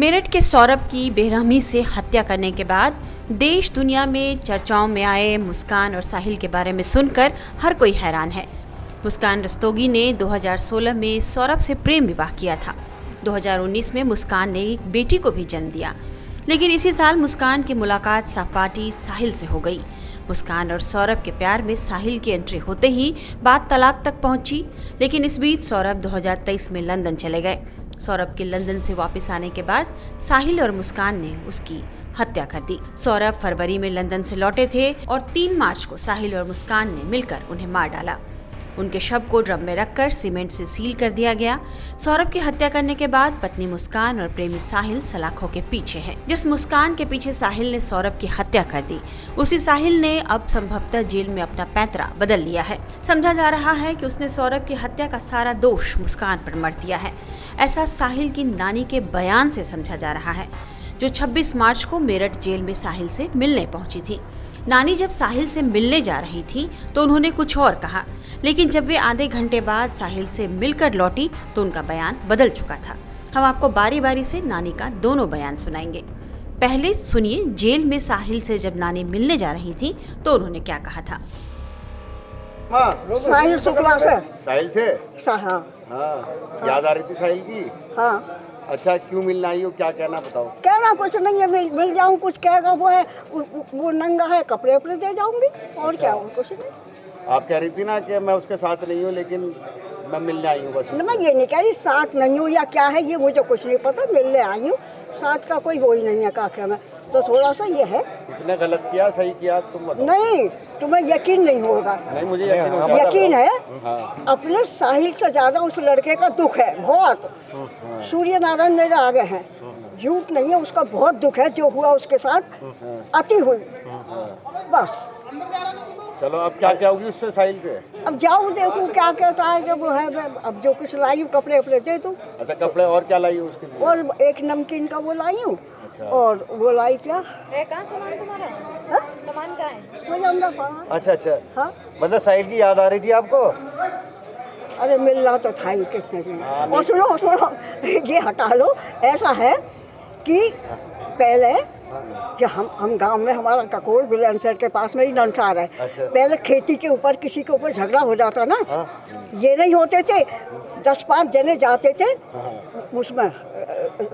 मेरठ के सौरभ की बेरहमी से हत्या करने के बाद देश दुनिया में चर्चाओं में आए मुस्कान और साहिल के बारे में सुनकर हर कोई हैरान है। मुस्कान रस्तोगी ने 2016 में सौरभ से प्रेम विवाह किया था। 2019 में मुस्कान ने एक बेटी को भी जन्म दिया, लेकिन इसी साल मुस्कान की मुलाकात सहपाठी साहिल से हो गई। मुस्कान और सौरभ के प्यार में साहिल की एंट्री होते ही बात तलाक तक पहुंची, लेकिन इस बीच सौरभ 2023 में लंदन चले गए। सौरभ के लंदन से वापस आने के बाद साहिल और मुस्कान ने उसकी हत्या कर दी। सौरभ फरवरी में लंदन से लौटे थे और 3 मार्च को साहिल और मुस्कान ने मिलकर उन्हें मार डाला। उनके शव को ड्रम में रखकर सीमेंट से सील कर दिया गया। सौरभ की हत्या करने के बाद पत्नी मुस्कान और प्रेमी साहिल सलाखों के पीछे हैं। जिस मुस्कान के पीछे साहिल ने सौरभ की हत्या कर दी, उसी साहिल ने अब संभवतः जेल में अपना पैंतरा बदल लिया है। समझा जा रहा है कि उसने सौरभ की हत्या का सारा दोष मुस्कान पर मढ़ दिया है। ऐसा साहिल की नानी के बयान से समझा जा रहा है, जो 26 मार्च को मेरठ जेल में साहिल से मिलने पहुंची थी। नानी जब साहिल से मिलने जा रही थी तो उन्होंने कुछ और कहा, लेकिन जब वे आधे घंटे बाद साहिल से मिलकर लौटी तो उनका बयान बदल चुका था। हम आपको बारी बारी से नानी का दोनों बयान सुनाएंगे। पहले सुनिए जेल में साहिल से जब नानी मिलने जा रही थी तो उन्होंने क्या कहा था। साहिल शुक्ला से। साहिल से? हाँ। हाँ, याद आ रही थी साहिल की? हाँ। अच्छा, क्यों मिलना आई हो, क्या कहना बताओ। कहना कुछ नहीं है, मिल जाऊं, कुछ कहेगा वो है, वो नंगा है, कपड़े उपड़े दे जाऊंगी और क्या हो, कुछ नहीं। आप कह रही थी ना कि मैं उसके साथ नहीं हूँ, लेकिन मैं मिलने आई हूँ बस। मैं ये नहीं कह रही साथ नहीं हूँ या क्या है, ये मुझे कुछ नहीं पता, मिलने आई हूँ। साथ का कोई वो ही नहीं है काके में, तो थोड़ा सा ये है। इसने गलत किया सही किया तुम बताओ। नहीं, तुम्हें यकीन नहीं होगा। नहीं, मुझे यकीन है। हाँ। अपने साहिल से ज्यादा उस लड़के का दुख है बहुत। सूर्य नारायण मेरे आगे हैं, झूठ नहीं है, उसका बहुत दुख है जो हुआ उसके साथ। अति हुई बस। चलो, अब क्या क्या होगी उससे साहिल से? अब जाऊँ देखूँ क्या कहता है कि वो है। अब जो कुछ लाई हूँ कपड़े उपड़े दे दूँ। अच्छा, कपड़े और क्या लाई हो उसके लिए? और एक नमकीन का वो लाई हूँ। अच्छा। और वो लाई क्या कहाँ सामान तुम्हारा? सामान कहाँ है? मुझे अंदर पड़ा। अच्छा अच्छा। हाँ, मतलब साहिल की याद आ रही थी आपको? अरे मिलना तो था ही कितने दिन। और सुनो ये हटा लो। ऐसा है कि पहले कि हम गांव में, हमारा ककोर बिलेंसर के पास में ही नंसार है। अच्छा। पहले खेती के ऊपर किसी के ऊपर झगड़ा हो जाता ना, ये नहीं होते थे, 10-5 जने जाते थे उसमें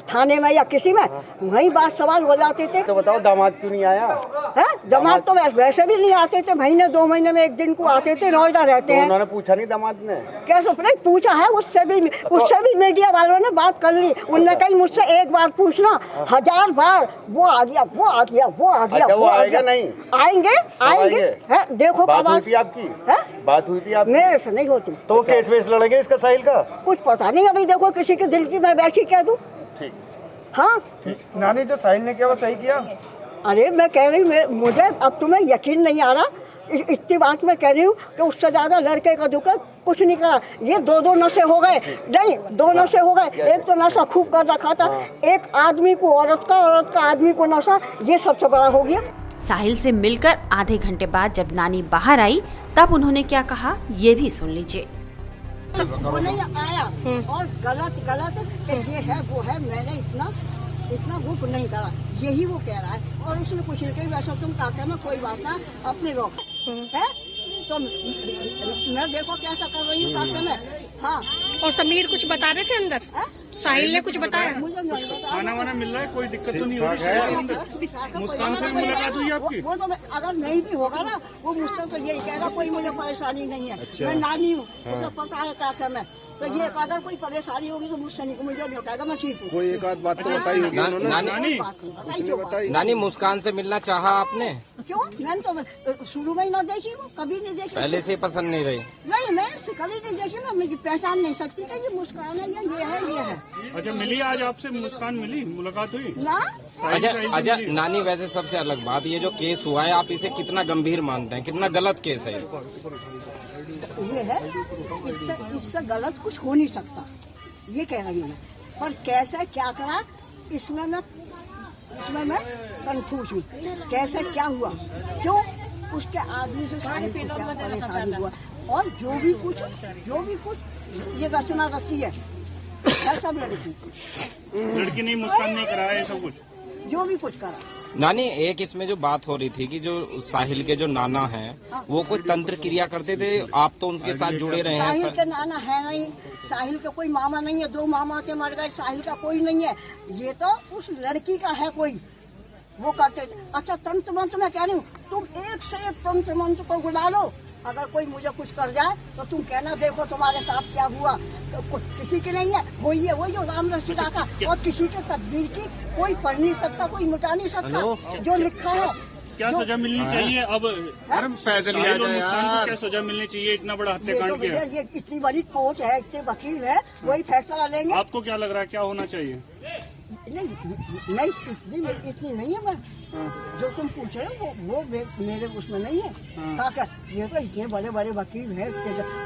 थाने में या किसी में, वहीं बात सवाल हो जाते थे। तो बताओ, दामाद क्यों नहीं आया? है दामाद तो वैसे भी नहीं आते थे, महीने 2 महीने में एक दिन को आते थे, नोएडा रहते हैं। उन्होंने पूछा नहीं दामाद ने? कैसे नहीं पूछा है, उससे भी मीडिया वालों ने बात कर ली। उनने कही मुझसे एक बार पूछना, 1000 बार वो आ गया, वो आ गया, वो आ गया। अच्छा, वो आएगा नहीं? आएंगे है। देखो बात हुई थी आपकी? है? बात हुई थी आपकी? मेरे से नहीं होती। तो केस वेस लड़ेंगे इसका साहिल का? कुछ पता नहीं, अभी देखो किसी के दिल की मैं वैसी कह दूं। ठीक। हाँ नानी, जो साहिल ने किया वो सही किया? अरे मैं कह रही हूँ, मुझे अब तुम्हें यकीन नहीं आ रहा, इतनी बात मैं कह रही हूँ कि उससे ज्यादा लड़के का दुख है, कुछ नहीं करा। ये 2 नशे हो गए, नहीं 2 नशे हो गए। एक तो नशा खूब कर रखा था, एक आदमी को औरत का आदमी को नशा, ये सबसे बड़ा हो गया। साहिल से मिलकर आधे घंटे बाद जब नानी बाहर आई तब उन्होंने क्या कहा, ये भी सुन लीजिए। वो नहीं आया और गलत कि ये है वो है, मैंने इतना गुप नहीं करा, यही वो कह रहा है। और उसने कुछ नहीं कही, वैसा तुम काके में कोई बात ना, अपने रोक है तो मैं देखो कैसा कर रही हूँ काके में। हाँ। और समीर कुछ बता रहे थे अंदर? साहिल ने कुछ बताया? मुझे नहीं बताया। खाना वाना मिल रहा है, कोई दिक्कत तो नहीं हो रही है? मुस्कान से भी मुलाकात हुई आपकी? वो तो अगर नहीं भी होगा ना, वो मुझसे तो यही कहेगा कोई मुझे परेशानी नहीं है। अच्छा। मैं नानी हूँ, उसे पता है काके में, तो ये अगर कोई परेशानी होगी तो मुझसे नहीं, मुझे नहीं कहेगा, मैं ठीक हूँ। कोई एक आध बात तो बताई होगी उन्होंने? नानी, मुस्कान से मिलना चाहा आपने? क्यों? मैंने तो शुरू में ही ना देखी, वो कभी नहीं देखी। पहले से पसंद नहीं रही? नहीं, मैं कभी नहीं देखी ना, मुझे पहचान नहीं सकती कि ये मुस्कान है या ये है। अच्छा, मिली आज आपसे मुस्कान, मिली, मुलाकात हुई ना? अच्छा नानी, वैसे सबसे अलग बात, ये जो केस हुआ है आप इसे कितना गंभीर मानते हैं, कितना गलत केस है? ये है, इससे गलत कुछ हो नहीं सकता, ये कह रही हूँ मैं। पर कैसे क्या करा, इसमें मैं कंफ्यूज हूँ। कैसे क्या हुआ, क्यों उसके आदमी से साहिल को क्या परेशानी हुआ, और जो भी कुछ ये रचना रची है है सब लड़की। लड़की नहीं, मुस्कान नहीं करा है ये सब कुछ। जो भी कुछ करा। नानी, एक इसमें जो बात हो रही थी कि जो साहिल के जो नाना हैं वो कोई तंत्र क्रिया करते थे, आप तो उनके साथ जुड़े रहे हैं। साहिल के नाना है नहीं, साहिल का कोई मामा नहीं है, 2 मामा के मर गए, साहिल का कोई नहीं है। ये तो उस लड़की का है कोई, वो करते थे। अच्छा, तंत्र मंत्र मैं कह रही हूँ, तुम एक से एक तंत्र मंत्र को बुला लो, अगर कोई मुझे कुछ कर जाए तो तुम कहना देखो तुम्हारे साथ क्या हुआ। तो किसी की नहीं है, वही है, वही जो राम रचिता का, और किसी के तकदीर की कोई पढ़ नहीं सकता, कोई मिटा नहीं सकता। जो लिखा है क्या सजा मिलनी चाहिए अब? पैदल साहिल और मुस्कान को क्या सजा मिलनी चाहिए? इतना बड़ा ये तो हत्याकांड भैया, किया। ये इतनी बड़ी कोर्ट है, इतने वकील है, वही फैसला लेंगे। आपको क्या लग रहा है क्या होना चाहिए? नहीं इतनी नहीं है। मैं जो तुम पूछ रहे हो वो मेरे उसमें नहीं है। ये तो इतने बड़े बड़े वकील हैं,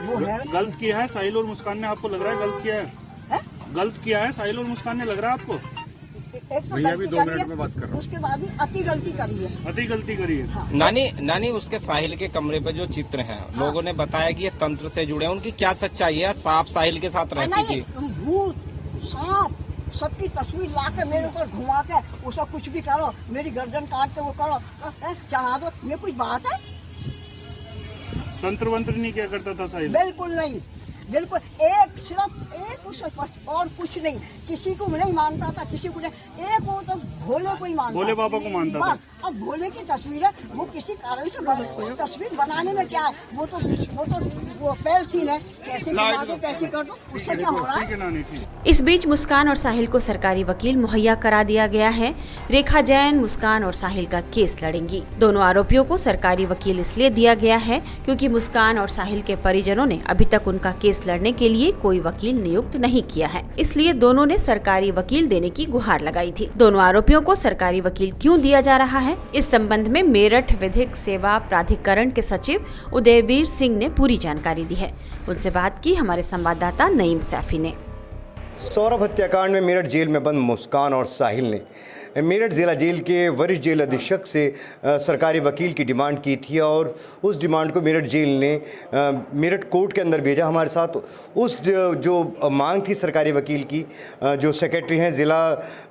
वो है। गलत किया है साहिल और मुस्कान ने, आपको लग रहा है गलत किया है? गलत किया है साहिल और मुस्कान ने, लग रहा है आपको? एक तो गलती करी है, उसके बाद भी अति गलती करी है। अति गलती करी है। हाँ। नानी, उसके साहिल के कमरे पे जो चित्र हैं, लोगों ने बताया कि ये तंत्र से जुड़े हैं, उनकी क्या सच्चाई है? सांप साहिल के साथ रहती थी। भूत, सांप, सबकी तस्वीर ला के मेरे ऊपर घुमा के उसका कुछ भी करो, मेरी गर्दन काट के वो करो, चढ़ा दो, ये कुछ बात है? तंत्र वंत्र नहीं क्या करता था साहिल? बिल्कुल नहीं, बिल्कुल। एक सिर्फ एक उस बस, और कुछ नहीं। किसी को नहीं मानता था, किसी को नहीं, एक वो तो भोले को ही मानता, भोले बाबा को मानता था। बस। अब भोले की तस्वीर है, वो किसी कारण से बदल, तस्वीर बनाने में क्या है? वो तो वो फेल सीन है, कैसे करवा दो, कैसे कर दो, उससे क्या हो रहा है? ठीक है नानी, ठीक। इस बीच मुस्कान और साहिल को सरकारी वकील मुहैया करा दिया गया है। रेखा जैन मुस्कान और साहिल का केस लड़ेंगी। दोनों आरोपियों को सरकारी वकील इसलिए दिया गया है क्योंकि मुस्कान और साहिल के परिजनों ने अभी तक उनका केस लड़ने के लिए कोई वकील नियुक्त नहीं किया है, इसलिए दोनों ने सरकारी वकील देने की गुहार लगाई थी। दोनों आरोपियों को सरकारी वकील क्यों दिया जा रहा है, इस संबंध में मेरठ विधिक सेवा प्राधिकरण के सचिव उदयवीर सिंह ने पूरी जानकारी दी है। उनसे बात की हमारे संवाददाता नईम सैफी ने। सौरभ हत्याकांड में मेरठ जेल में बंद मुस्कान और साहिल ने मेरठ जिला जेल के वरिष्ठ जेल अधीक्षक से सरकारी वकील की डिमांड की थी और उस डिमांड को मेरठ जेल ने मेरठ कोर्ट के अंदर भेजा। हमारे साथ उस जो मांग थी सरकारी वकील की, जो सेक्रेटरी हैं जिला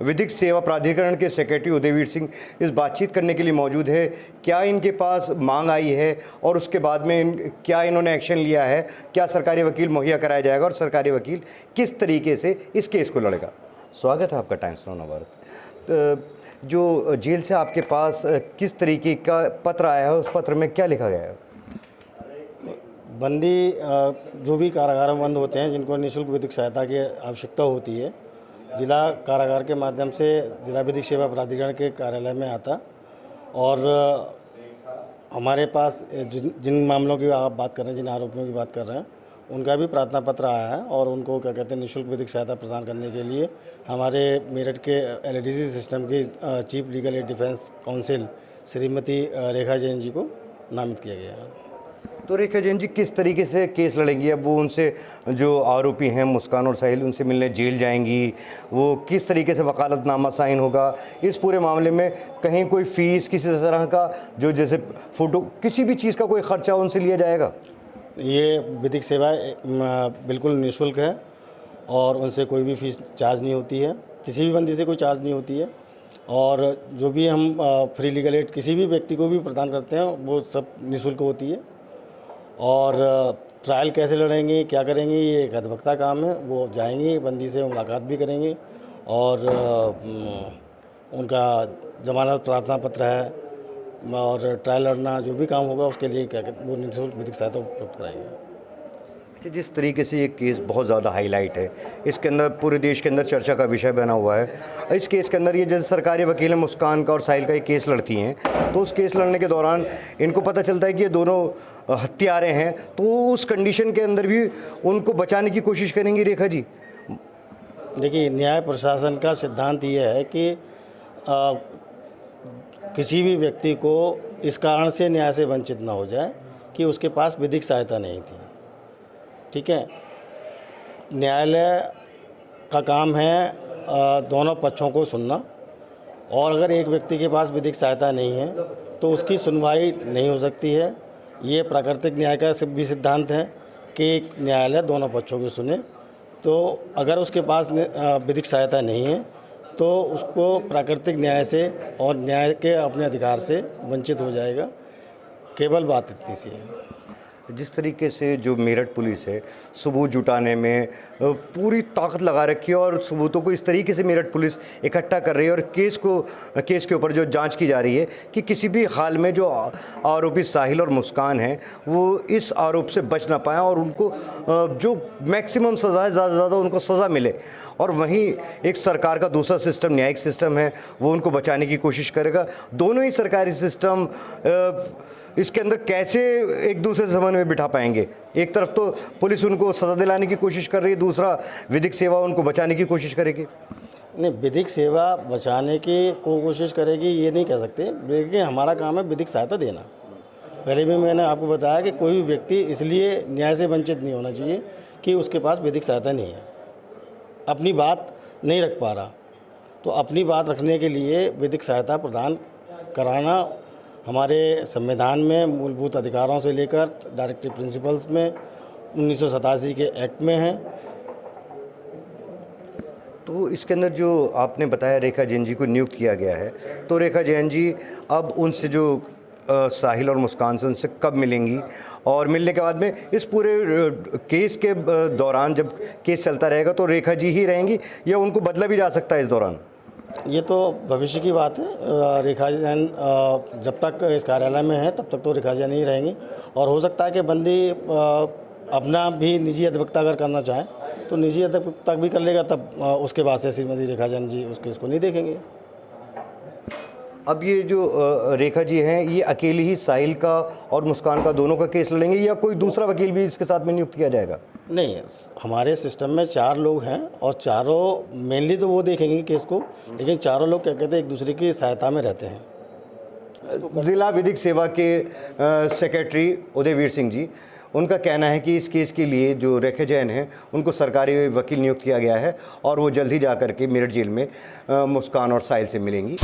विधिक सेवा प्राधिकरण के सेक्रेटरी उदयवीर सिंह, इस बातचीत करने के लिए मौजूद है। क्या इनके पास मांग आई है और उसके बाद में क्या इन्होंने एक्शन लिया है, क्या सरकारी वकील मुहैया कराया जाएगा और सरकारी वकील किस तरीके से इस केस को लड़ेगा। स्वागत है आपका टाइम्स नाउ नवभारत। जो जेल से आपके पास किस तरीके का पत्र आया है, उस पत्र में क्या लिखा गया है? बंदी जो भी कारागार में बंद होते हैं, जिनको निःशुल्क विधिक सहायता की आवश्यकता होती है, जिला कारागार के माध्यम से जिला विधिक सेवा प्राधिकरण के कार्यालय में आता और हमारे पास जिन मामलों की आप बात कर रहे हैं, जिन आरोपियों की बात कर रहे हैं, उनका भी प्रार्थना पत्र आया है और उनको क्या कहते हैं निःशुल्क विधिक सहायता प्रदान करने के लिए हमारे मेरठ के एलडीसी सिस्टम की chief legal aid defence counsel Shrimati Rekha Jain ji को नामित किया गया है। तो रेखा जैन जी किस तरीके से केस लड़ेंगी? अब वो उनसे जो आरोपी हैं मुस्कान और साहिल, उनसे मिलने जेल जाएंगी, वो किस तरीके से वकालतनामा साइन होगा? इस पूरे मामले में कहीं कोई फ़ीस किसी तरह का, जो जैसे फ़ोटो किसी भी चीज़ का कोई ख़र्चा उनसे लिया जाएगा? ये विधिक सेवा बिल्कुल निःशुल्क है और उनसे कोई भी फीस चार्ज नहीं होती है, किसी भी बंदी से कोई चार्ज नहीं होती है। और जो भी हम फ्री लीगल एड किसी भी व्यक्ति को भी प्रदान करते हैं वो सब निःशुल्क होती है। और ट्रायल कैसे लड़ेंगे, क्या करेंगे, ये एक अधिवक्ता काम है। वो जाएंगे, बंदी से मुलाकात भी करेंगे और उनका जमानत प्रार्थना पत्र है और ट्रायल लड़ना जो भी काम होगा उसके लिए क्या वो निःशुल्क विधिक सहायता उपलब्ध कराएंगे। जिस तरीके से ये केस बहुत ज़्यादा हाईलाइट है, इसके अंदर पूरे देश के अंदर चर्चा का विषय बना हुआ है। इस केस के अंदर ये जैसे सरकारी वकील है मुस्कान का और साहिल का ये केस लड़ती हैं, तो उस केस लड़ने के दौरान इनको पता चलता है कि ये दोनों हत्यारे हैं, तो उस कंडीशन के अंदर भी उनको बचाने की कोशिश करेंगी रेखा जी? देखिए, न्याय प्रशासन का सिद्धांत ये है कि किसी भी व्यक्ति को इस कारण से न्याय से वंचित ना हो जाए कि उसके पास विधिक सहायता नहीं थी। ठीक है, न्यायालय का काम है दोनों पक्षों को सुनना, और अगर एक व्यक्ति के पास विधिक सहायता नहीं है तो उसकी सुनवाई नहीं हो सकती है। ये प्राकृतिक न्याय का भी सिद्धांत है कि न्यायालय दोनों पक्षों को सुने तो अगर उसके पास विधिक सहायता नहीं है तो उसको प्राकृतिक न्याय से और न्याय के अपने अधिकार से वंचित हो जाएगा। केवल बात इतनी सी है। जिस तरीके से जो मेरठ पुलिस है सबूत जुटाने में पूरी ताकत लगा रखी है और सबूतों को इस तरीके से मेरठ पुलिस इकट्ठा कर रही है और केस के ऊपर जो जांच की जा रही है कि किसी भी हाल में जो आरोपी साहिल और मुस्कान हैं वो इस आरोप से बच ना पाएँ और उनको जो मैक्सिमम सज़ा है ज़्यादा से ज़्यादा उनको सज़ा मिले। और वहीं एक सरकार का दूसरा सिस्टम न्यायिक सिस्टम है वो उनको बचाने की कोशिश करेगा। दोनों ही सरकारी सिस्टम इसके अंदर कैसे एक दूसरे से समन्वय बिठा पाएंगे? एक तरफ तो पुलिस उनको सज़ा दिलाने की कोशिश कर रही है, दूसरा विधिक सेवा उनको बचाने की कोशिश करेगी। नहीं, विधिक सेवा बचाने की कोशिश करेगी ये नहीं कह सकते, लेकिन हमारा काम है विधिक सहायता देना। पहले भी मैंने आपको बताया कि कोई भी व्यक्ति इसलिए न्याय से वंचित नहीं होना चाहिए कि उसके पास विधिक सहायता नहीं है, अपनी बात नहीं रख पा रहा। तो अपनी बात रखने के लिए विधिक सहायता प्रदान कराना हमारे संविधान में मूलभूत अधिकारों से लेकर डायरेक्टिव प्रिंसिपल्स में 1987 के एक्ट में है। तो इसके अंदर जो आपने बताया रेखा जैन जी को नियुक्त किया गया है, तो रेखा जैन जी अब उनसे जो साहिल और मुस्कान से उनसे कब मिलेंगी और मिलने के बाद में इस पूरे केस के दौरान जब केस चलता रहेगा तो रेखा जी ही रहेंगी या उनको बदला भी जा सकता है इस दौरान? ये तो भविष्य की बात है। रेखा जैन जब तक इस कार्यालय में है तब तक तो रेखा जैन ही रहेंगी और हो सकता है कि बंदी अपना भी निजी अधिवक्ता अगर करना चाहे तो निजी अधिवक्ता भी कर लेगा, तब उसके बाद से श्रीमती रेखा जैन जी उस केस को नहीं देखेंगे। अब ये जो रेखा जी हैं ये अकेली ही साहिल का और मुस्कान का दोनों का केस लड़ेंगे या कोई दूसरा वकील भी इसके साथ में नियुक्त किया जाएगा? नहीं, हमारे सिस्टम में 4 लोग हैं और चारों मेनली तो वो देखेंगे केस को, लेकिन चारों लोग क्या कहते हैं एक दूसरे की सहायता में रहते हैं। जिला विधिक सेवा के सेक्रेटरी उदयवीर सिंह जी, उनका कहना है कि इस केस के लिए जो रेखा जैन हैं उनको सरकारी वकील नियुक्त किया गया है और वो जल्द ही जा कर के मेरठ जेल में मुस्कान और साहिल से मिलेंगी।